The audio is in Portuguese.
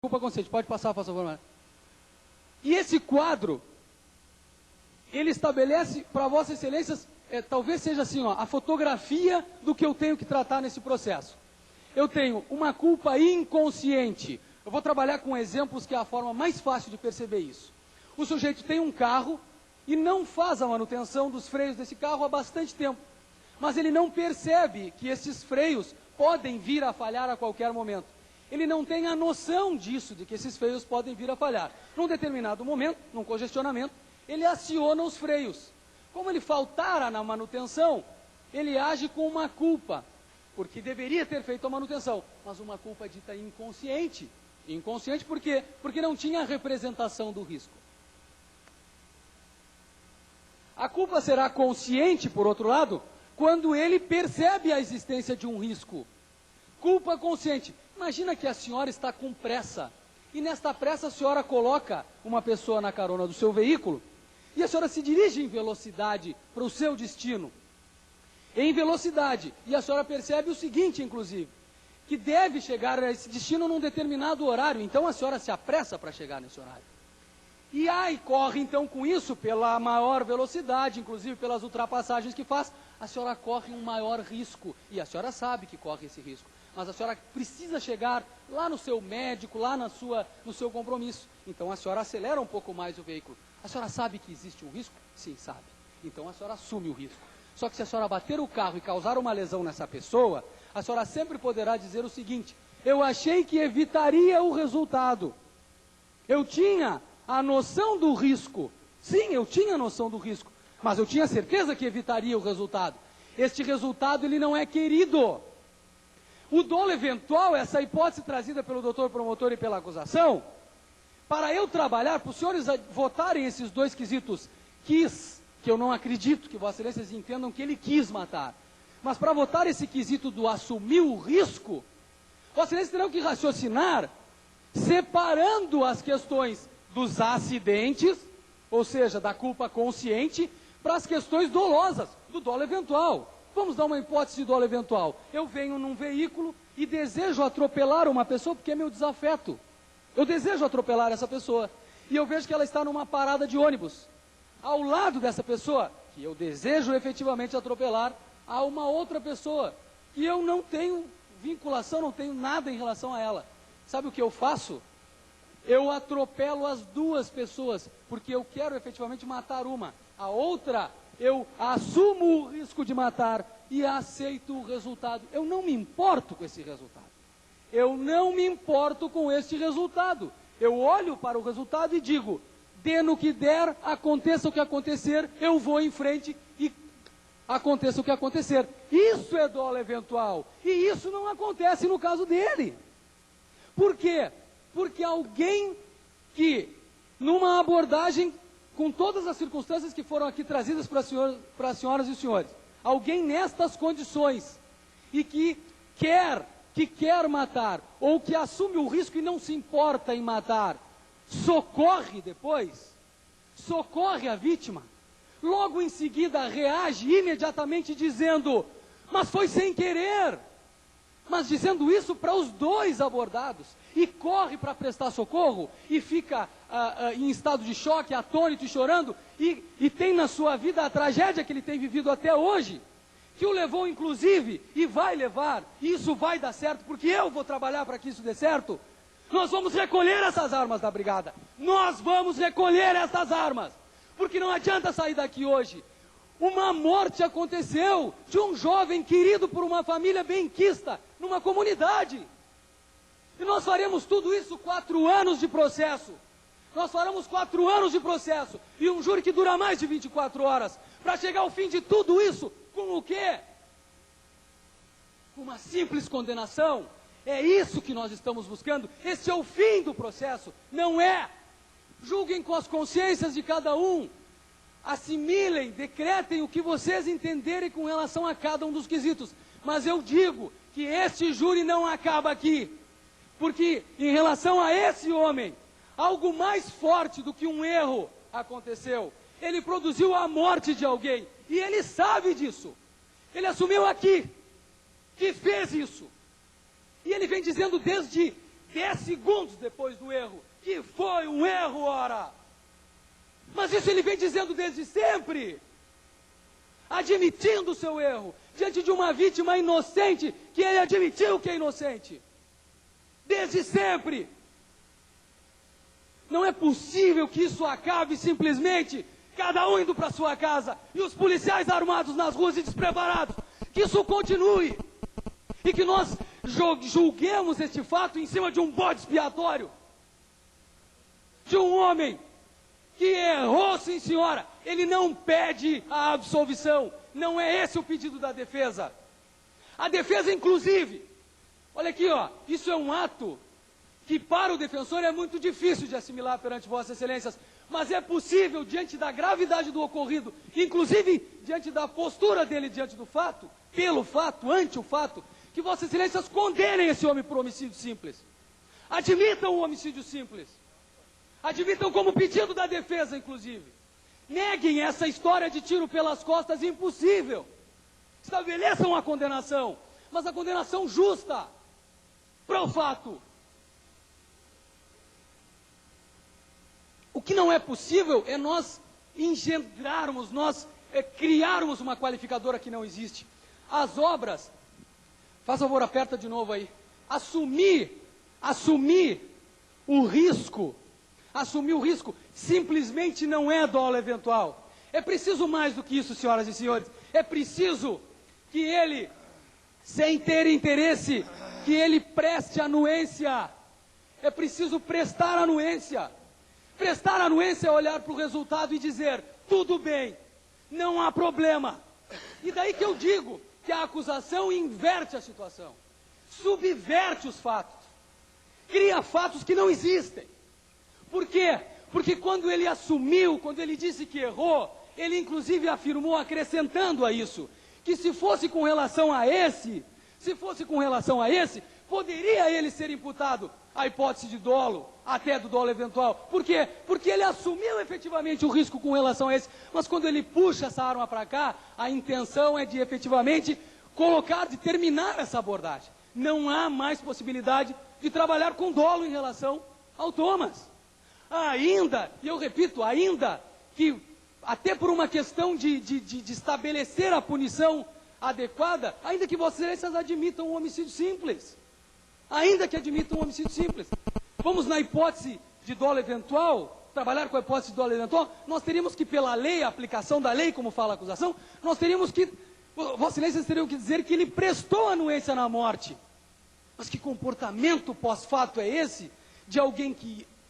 culpa consciente. Pode passar, por favor. E esse quadro, ele estabelece para Vossas Excelências, talvez seja assim, ó, a fotografia do que eu tenho que tratar nesse processo. Eu tenho uma culpa inconsciente. Eu vou trabalhar com exemplos que é a forma mais fácil de perceber isso. O sujeito tem um carro e não faz a manutenção dos freios desse carro há bastante tempo. Mas ele não percebe que esses freios podem vir a falhar a qualquer momento. Ele não tem a noção disso, de que esses freios podem vir a falhar. Num determinado momento, num congestionamento, ele aciona os freios. Como ele faltara na manutenção, ele age com uma culpa, porque deveria ter feito a manutenção, mas uma culpa dita inconsciente. Inconsciente por quê? Porque não tinha a representação do risco. A culpa será consciente, por outro lado, quando ele percebe a existência de um risco. Culpa consciente. Imagina que a senhora está com pressa, e nesta pressa a senhora coloca uma pessoa na carona do seu veículo, e a senhora se dirige em velocidade para o seu destino. Em velocidade. E a senhora percebe o seguinte, inclusive, que deve chegar a esse destino num determinado horário. Então a senhora se apressa para chegar nesse horário. E corre então com isso, pela maior velocidade, inclusive pelas ultrapassagens que faz, a senhora corre um maior risco. E a senhora sabe que corre esse risco. Mas a senhora precisa chegar lá no seu médico, lá no seu compromisso. Então a senhora acelera um pouco mais o veículo. A senhora sabe que existe um risco? Sim, sabe. Então a senhora assume o risco. Só que se a senhora bater o carro e causar uma lesão nessa pessoa, a senhora sempre poderá dizer o seguinte: eu achei que evitaria o resultado. Eu tinha a noção do risco. Sim, eu tinha a noção do risco. Mas eu tinha certeza que evitaria o resultado. Este resultado, ele não é querido. O dolo eventual, essa hipótese trazida pelo doutor promotor e pela acusação, para eu trabalhar, para os senhores votarem esses dois quesitos, quis, que eu não acredito que Vossas Excelências entendam que ele quis matar, mas para votar esse quesito do assumir o risco, Vossas Excelências terão que raciocinar, separando as questões dos acidentes, ou seja, da culpa consciente, para as questões dolosas, do dolo eventual. Vamos dar uma hipótese de dolo eventual. Eu venho num veículo e desejo atropelar uma pessoa porque é meu desafeto. Eu desejo atropelar essa pessoa. E eu vejo que ela está numa parada de ônibus. Ao lado dessa pessoa, que eu desejo efetivamente atropelar, há uma outra pessoa. E eu não tenho vinculação, não tenho nada em relação a ela. Sabe o que eu faço? Eu atropelo as duas pessoas, porque eu quero efetivamente matar uma. A outra, eu assumo o risco de matar e aceito o resultado. Eu não me importo com esse resultado. Eu não me importo com este resultado. Eu olho para o resultado e digo, dê no que der, aconteça o que acontecer, eu vou em frente e aconteça o que acontecer. Isso é dolo eventual. E isso não acontece no caso dele. Por quê? Porque alguém que, numa abordagem, com todas as circunstâncias que foram aqui trazidas para as senhoras e os senhores, alguém nestas condições, e que quer matar, ou que assume o risco e não se importa em matar, socorre depois, socorre a vítima, logo em seguida reage imediatamente dizendo, mas foi sem querer, mas dizendo isso para os dois abordados, e corre para prestar socorro, e fica em estado de choque, atônito e chorando, e tem na sua vida a tragédia que ele tem vivido até hoje, que o levou inclusive, e vai levar, e isso vai dar certo, porque eu vou trabalhar para que isso dê certo. Nós vamos recolher essas armas da brigada, nós vamos recolher essas armas, porque não adianta sair daqui hoje. Uma morte aconteceu de um jovem querido por uma família benquista, numa comunidade. E nós faremos tudo isso 4 anos de processo. Nós faremos 4 anos de processo e um júri que dura mais de 24 horas, para chegar ao fim de tudo isso, com o quê? Com uma simples condenação. É isso que nós estamos buscando. Esse é o fim do processo, não é? Julguem com as consciências de cada um. Assimilem, decretem o que vocês entenderem com relação a cada um dos quesitos. Mas eu digo que este júri não acaba aqui. Porque em relação a esse homem, algo mais forte do que um erro aconteceu. Ele produziu a morte de alguém. E ele sabe disso. Ele assumiu aqui que fez isso. E ele vem dizendo desde 10 segundos depois do erro, que foi um erro, ora. Mas isso ele vem dizendo desde sempre, admitindo o seu erro, diante de uma vítima inocente, que ele admitiu que é inocente, desde sempre. Não é possível que isso acabe simplesmente cada um indo para sua casa e os policiais armados nas ruas e despreparados. Que isso continue e que nós julguemos este fato em cima de um bode expiatório, de um homem que errou, sim senhora. Ele não pede a absolvição, não é esse o pedido da defesa. A defesa, inclusive, olha aqui, ó, isso é um ato que para o defensor é muito difícil de assimilar perante Vossas Excelências, mas é possível, diante da gravidade do ocorrido, inclusive diante da postura dele diante do fato, pelo fato, ante o fato, que Vossas Excelências condenem esse homem por homicídio simples. Admitam o homicídio simples. Admitam como pedido da defesa, inclusive. Neguem essa história de tiro pelas costas impossível. Estabeleçam a condenação, mas a condenação justa para o fato. O que não é possível é nós engendrarmos, nós criarmos uma qualificadora que não existe. As obras, faz favor, aperta de novo aí. Assumir o risco simplesmente não é dolo eventual. É preciso mais do que isso, senhoras e senhores. É preciso que ele, sem ter interesse, que ele preste anuência. É preciso prestar anuência. Prestar anuência é olhar para o resultado e dizer, tudo bem, não há problema. E daí que eu digo que a acusação inverte a situação, subverte os fatos, cria fatos que não existem. Por quê? Porque quando ele assumiu, quando ele disse que errou, ele inclusive afirmou, acrescentando a isso, que se fosse com relação a esse, poderia ele ser imputado a hipótese de dolo, até do dolo eventual. Por quê? Porque ele assumiu efetivamente o risco com relação a esse, mas quando ele puxa essa arma para cá, a intenção é de efetivamente colocar, de terminar essa abordagem. Não há mais possibilidade de trabalhar com dolo em relação ao Thomas. Ainda, e eu repito, ainda que até por uma questão de estabelecer a punição adequada, ainda que Vossas Excelências admitam um homicídio simples. Ainda que admitam um homicídio simples. Vamos na hipótese de dolo eventual, trabalhar com a hipótese de dolo eventual, nós teríamos que, pela lei, a aplicação da lei, como fala a acusação, nós teríamos que, Vossas Excelências teriam que dizer que ele prestou anuência na morte. Mas que comportamento pós-fato é esse de alguém que